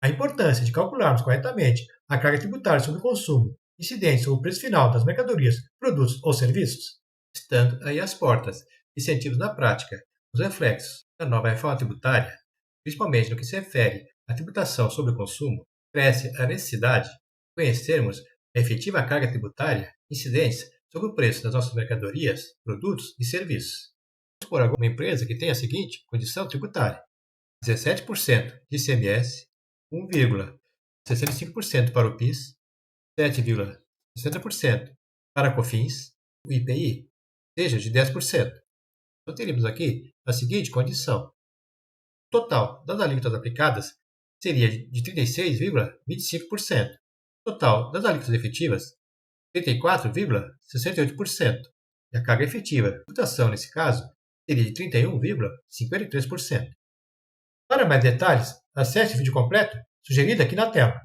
A importância de calcularmos corretamente a carga tributária sobre o consumo, incidente sobre o preço final das mercadorias, produtos ou serviços, estando aí às portas e sentimos na prática os reflexos da nova reforma tributária, principalmente no que se refere à tributação sobre o consumo, cresce a necessidade de conhecermos a efetiva carga tributária incidentes sobre o preço das nossas mercadorias, produtos e serviços. Vamos supor alguma empresa que tenha a seguinte condição tributária: 17% de ICMS, 1,65% para o PIS, 7,60% para COFINS, o IPI, seja de 10%. Então, teríamos aqui a seguinte condição: o total das alíquotas aplicadas seria de 36,25%. O total das alíquotas efetivas, 34,68%. E a carga efetiva de tributação, nesse caso, seria de 31,53%. Para mais detalhes, acesse o vídeo completo sugerido aqui na tela.